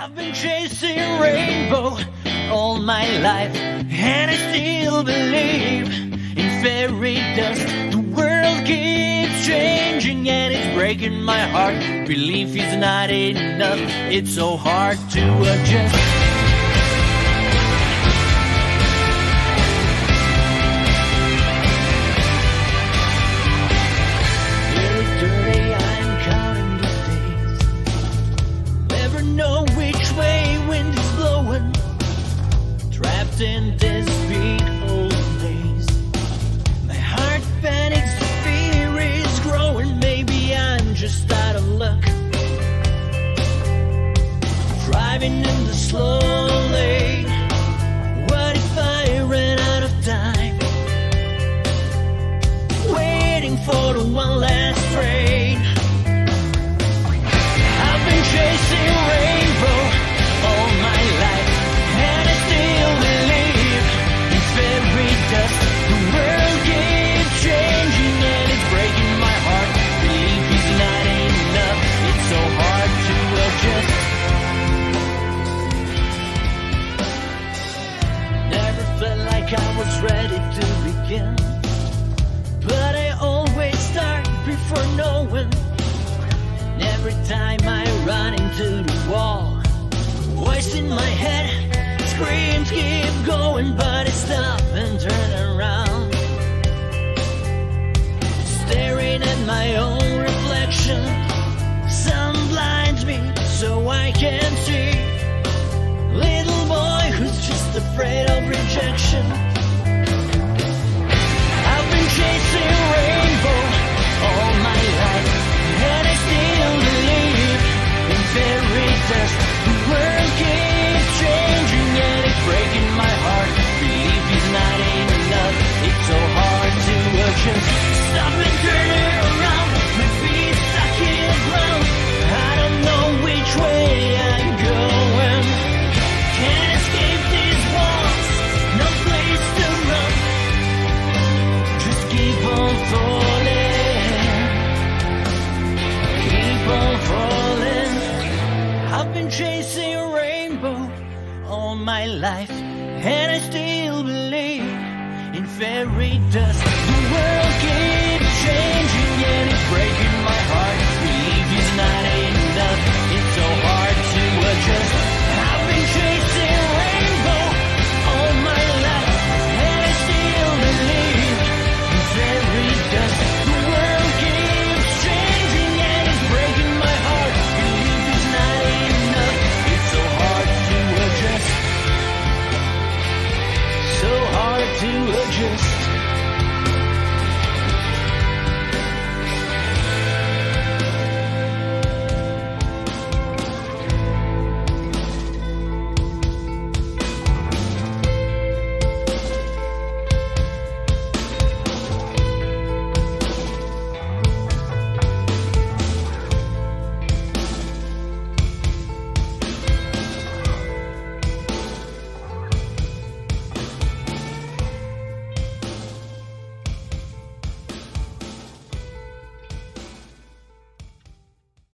I've been chasing rainbow all my life, and I still believe in fairy dust. The world keeps changing and it's breaking my heart. Belief is not enough, it's so hard to adjust. In this big old daze, my heart panics, the fear is growing. Maybe I'm just out of luck, driving in the slow lane. What if I ran out of time, waiting for the one last train? I've been chasing rainbow all my life, and I still believe in fairy dust. The world keeps changing and it's breaking my heart. Belief is not enough, it's so hard to adjust. Never felt like I was ready to begin, but I always start before knowing. And every time I run into the wall, voice in my head screams, keep going, but I stop and turn around, staring at my own reflection. Sun blinds me so I can't see. Little boy who's just afraid of rejection. I've been chasing rainbow all my life, and I still believe in fairy dust. The world keeps changing and it's breaking my heart. Belief is not enough, it's so hard to adjust. Stop and turn around, my feet stuck in the ground. I don't know which way I'm going. Can't escape these walls, no place to run. Just keep on falling, keep on falling. I've been chasing a rainbow all my life, and I still believe in fairy dust. The world keeps changing and it's breaking